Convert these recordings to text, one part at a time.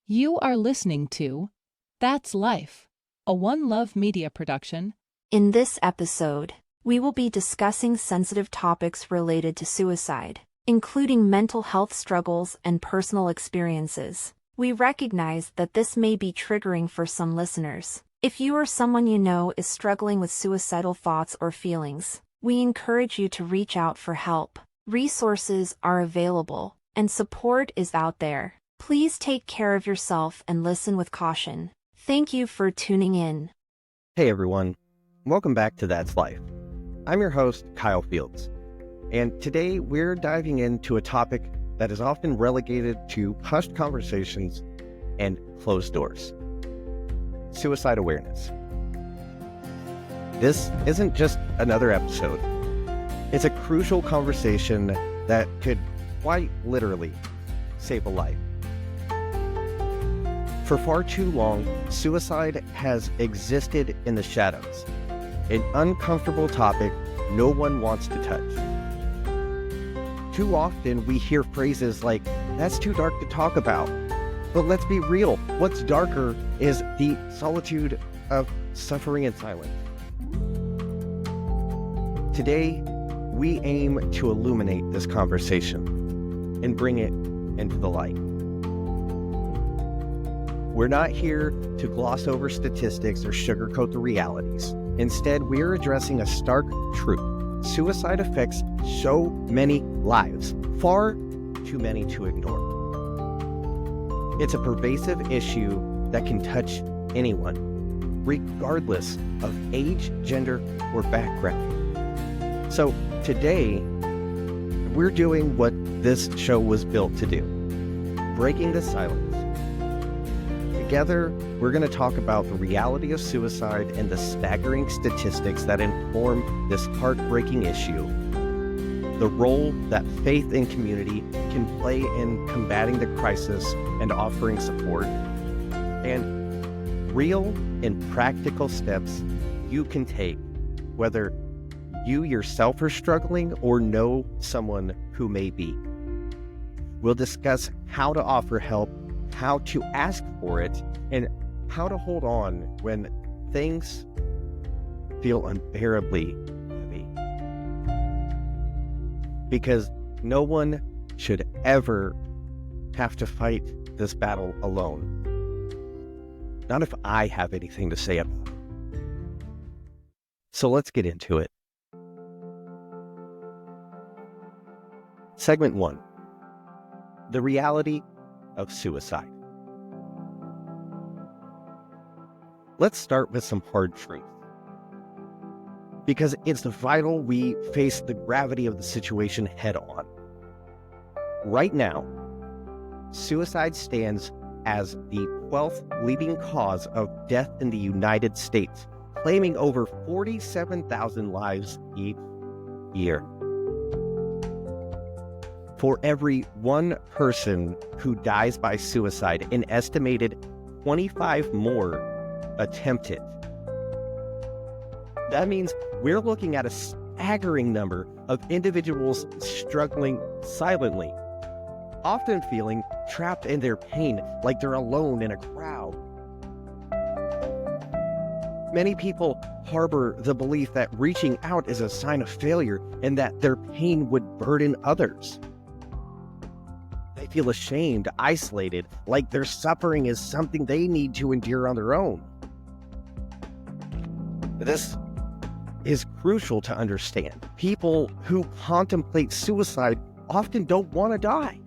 You are listening to That's Life, a One Love media production. In this episode, we will be discussing sensitive topics related to suicide, including mental health struggles and personal experiences. We recognize that this may be triggering for some listeners. If you or someone you know is struggling with suicidal thoughts or feelings, we encourage you to reach out for help. Resources are available, and support is out there. Please take care of yourself and listen with caution. Thank you for tuning in. Hey everyone, welcome back to That's Life. I'm your host, Kyle Fields, and today we're diving into a topic that is often relegated to hushed conversations and closed doors: suicide awareness. This isn't just another episode. It's a crucial conversation that could quite literally save a life. For far too long, suicide has existed in the shadows, an uncomfortable topic no one wants to touch. Too often we hear phrases like, "That's too dark to talk about." But let's be real, what's darker is the solitude of suffering in silence. Today, we aim to illuminate this conversation and bring it into the light. We're not here to gloss over statistics or sugarcoat the realities. Instead, we're addressing a stark truth. Suicide affects so many lives, far too many to ignore. It's a pervasive issue that can touch anyone, regardless of age, gender, or background. So today, we're doing what this show was built to do: breaking the silence. Together, we're going to talk about the reality of suicide and the staggering statistics that inform this heartbreaking issue, the role that faith and community can play in combating the crisis and offering support, and real and practical steps you can take, whether you yourself are struggling or know someone who may be. We'll discuss how to offer help, how to ask for it, and how to hold on when things feel unbearably heavy. Because no one should ever have to fight this battle alone. Not if I have anything to say about it. So let's get into it. Segment 1. The reality of suicide. Let's start with some hard truth, because it's vital we face the gravity of the situation head on. Right now, suicide stands as the 12th leading cause of death in the United States, claiming over 47,000 lives each year. For every one person who dies by suicide, an estimated 25 more attempt it. That means we're looking at a staggering number of individuals struggling silently, often feeling trapped in their pain, like they're alone in a crowd. Many people harbor the belief that reaching out is a sign of failure and that their pain would burden others. They feel ashamed, isolated, like their suffering is something they need to endure on their own. This is crucial to understand. People who contemplate suicide often don't want to die.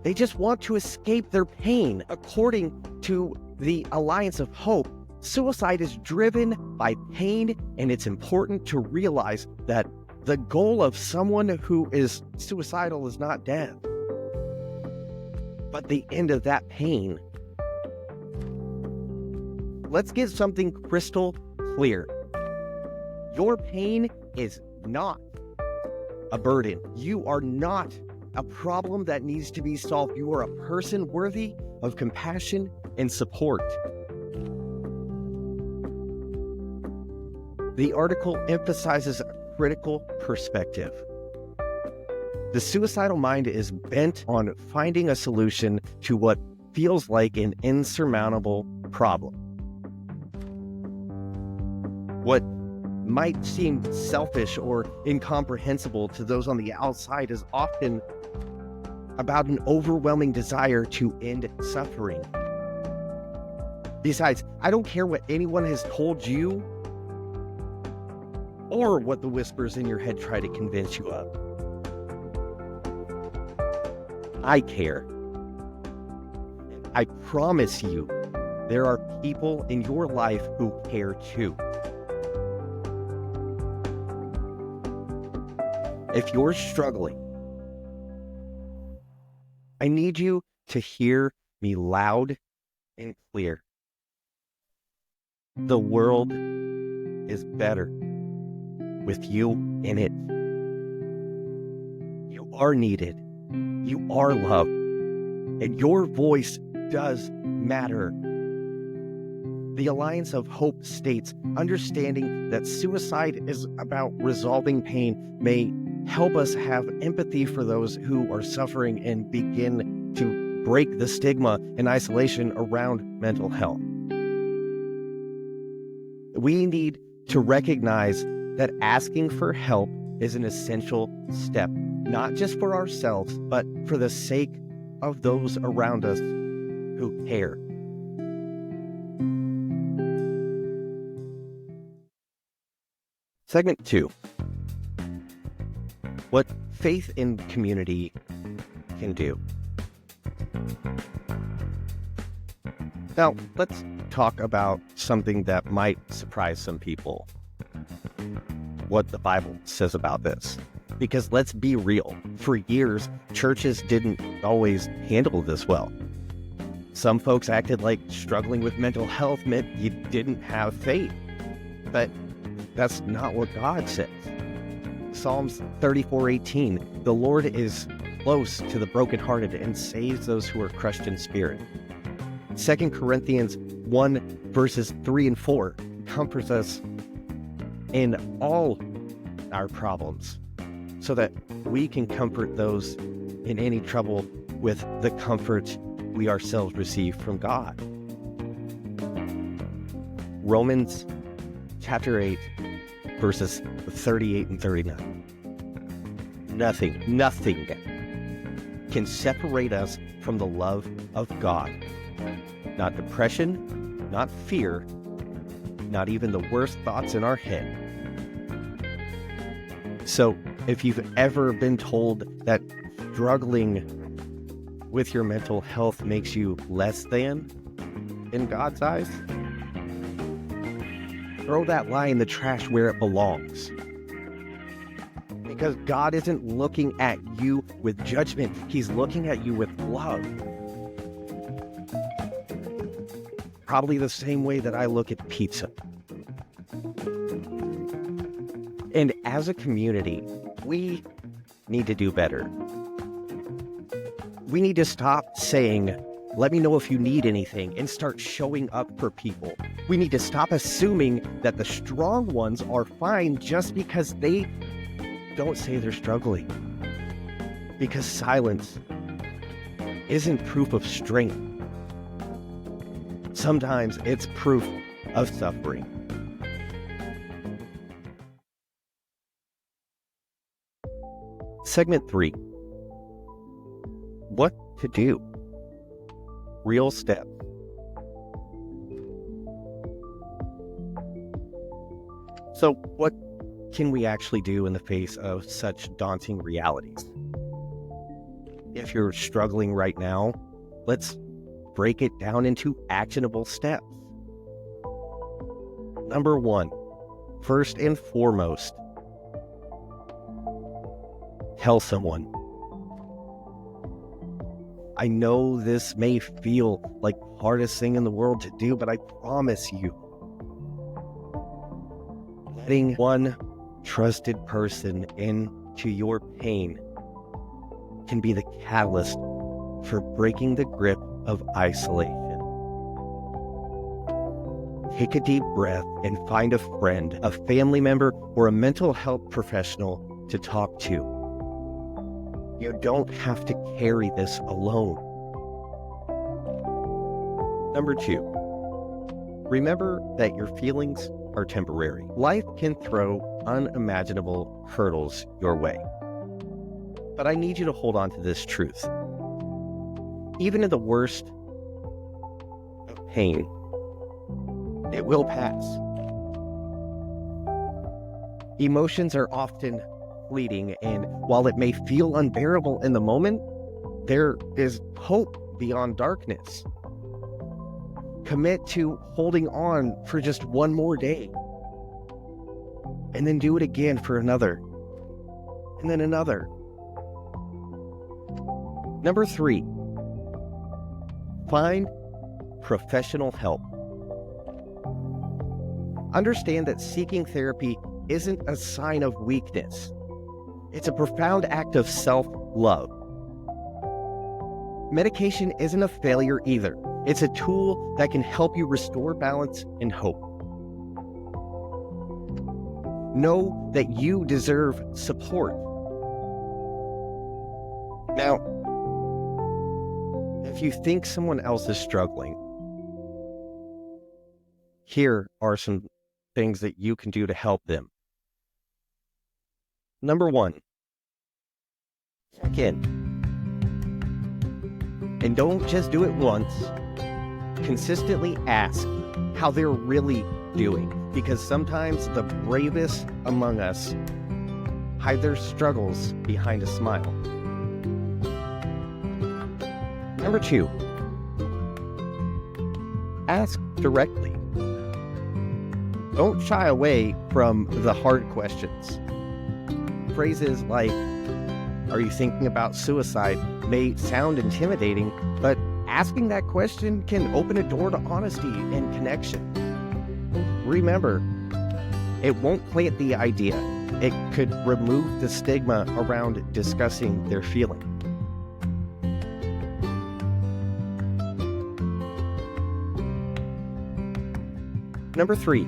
They just want to escape their pain. According to the Alliance of Hope, suicide is driven by pain, and it's important to realize that the goal of someone who is suicidal is not death, but the end of that pain. Let's get something crystal clear. Your pain is not a burden. You are not a problem that needs to be solved. You are a person worthy of compassion and support. The article emphasizes a critical perspective. The suicidal mind is bent on finding a solution to what feels like an insurmountable problem. What might seem selfish or incomprehensible to those on the outside is often about an overwhelming desire to end suffering. Besides, I don't care what anyone has told you or what the whispers in your head try to convince you of. I care. I promise you, there are people in your life who care too. If you're struggling, I need you to hear me loud and clear. The world is better with you in it. You are needed. You are loved. And your voice does matter. The Alliance of Hope states, understanding that suicide is about resolving pain may help us have empathy for those who are suffering and begin to break the stigma and isolation around mental health. We need to recognize that asking for help is an essential step, not just for ourselves, but for the sake of those around us who care. Segment 2. What faith in community can do. Now, let's talk about something that might surprise some people. What the Bible says about this. Because let's be real, for years, churches didn't always handle this well. Some folks acted like struggling with mental health meant you didn't have faith. But that's not what God says. Psalms 34:18, the Lord is close to the brokenhearted and saves those who are crushed in spirit. 2 Corinthians 1 verses 3 and 4 comforts us in all our problems so that we can comfort those in any trouble with the comfort we ourselves receive from God. Romans chapter 8 verses 38 and 39. Nothing can separate us from the love of God. Not depression, not fear, not even the worst thoughts in our head. So, if you've ever been told that struggling with your mental health makes you less than in God's eyes, throw that lie in the trash where it belongs. Because God isn't looking at you with judgment. He's looking at you with love. Probably the same way that I look at pizza. And as a community, we need to do better. We need to stop saying, let me know if you need anything, and start showing up for people. We need to stop assuming that the strong ones are fine just because they don't say they're struggling. Because silence isn't proof of strength. Sometimes it's proof of suffering. Segment 3. What to do? Real steps. So, what can we actually do in the face of such daunting realities? If you're struggling right now, let's break it down into actionable steps. Number 1, first and foremost, tell someone. I know this may feel like the hardest thing in the world to do, but I promise you, letting one trusted person into your pain can be the catalyst for breaking the grip of isolation. Take a deep breath and find a friend, a family member, or a mental health professional to talk to. You don't have to carry this alone. Number 2, remember that your feelings are temporary. Life can throw unimaginable hurdles your way. But I need you to hold on to this truth. Even in the worst of pain, it will pass. Emotions are often fleeting, and while it may feel unbearable in the moment, there is hope beyond darkness. Commit to holding on for just one more day, and then do it again for another, and then another. Number 3, find professional help. Understand that seeking therapy isn't a sign of weakness. It's a profound act of self-love. Medication isn't a failure either. It's a tool that can help you restore balance and hope. Know that you deserve support. Now, if you think someone else is struggling, here are some things that you can do to help them. Number 1, check in. And don't just do it once. Consistently ask how they're really doing, because sometimes the bravest among us hide their struggles behind a smile. Number 2, ask directly. Don't shy away from the hard questions. Phrases like, "Are you thinking about suicide?" may sound intimidating, but asking that question can open a door to honesty and connection. Remember, it won't plant the idea. It could remove the stigma around discussing their feeling. Number 3,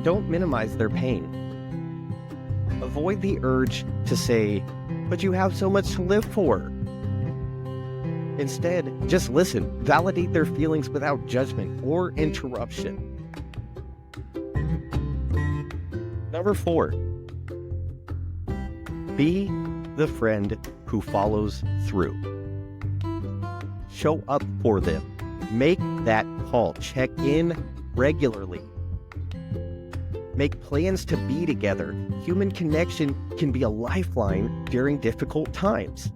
don't minimize their pain. Avoid the urge to say, "But you have so much to live for." Instead, just listen. Validate their feelings without judgment or interruption. Number 4, be the friend who follows through. Show up for them. Make that call. Check in regularly. Make plans to be together. Human connection can be a lifeline during difficult times.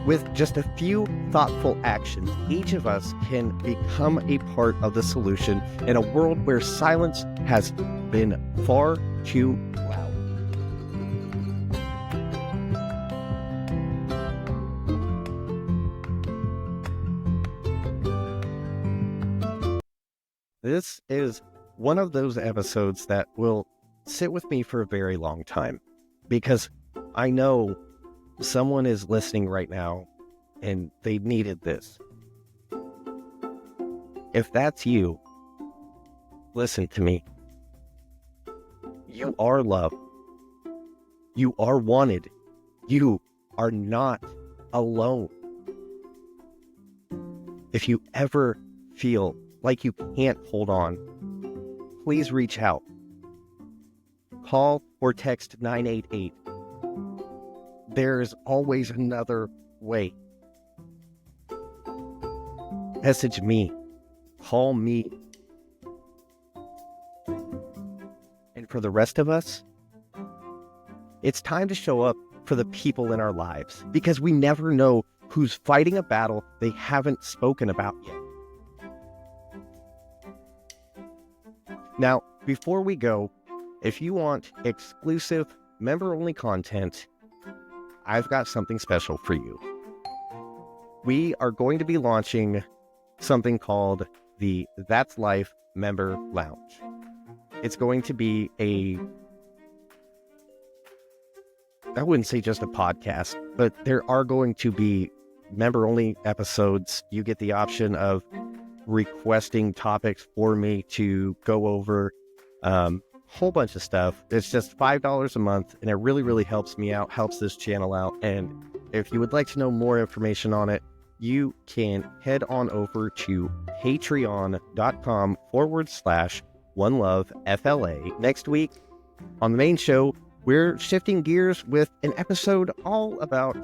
With just a few thoughtful actions, each of us can become a part of the solution in a world where silence has been far too loud. This is one of those episodes that will sit with me for a very long time, because I know someone is listening right now and they needed this. If that's you, listen to me. You are loved. You are wanted. You are not alone. If you ever feel like you can't hold on, please reach out. Call or text 988. There's always another way. Message me. Call me. And for the rest of us, it's time to show up for the people in our lives, because we never know who's fighting a battle they haven't spoken about yet. Now, before we go, if you want exclusive member-only content, I've got something special for you. We are going to be launching something called the That's Life Member Lounge. It's going to be I wouldn't say just a podcast, but there are going to be member-only episodes. You get the option of requesting topics for me to go over, whole bunch of stuff. It's just $5 a month, and it really, really helps me out, helps this channel out. And if you would like to know more information on it, you can head on over to patreon.com/OneLoveFLA. Next week on the main show, we're shifting gears with an episode all about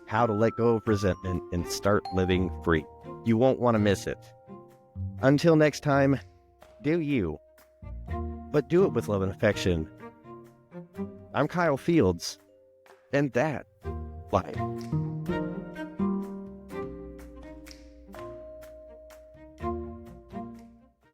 how to let go of resentment and start living free. You won't want to miss it. Until next time, do you, but do it with love and affection. I'm Kyle Fields, and that life.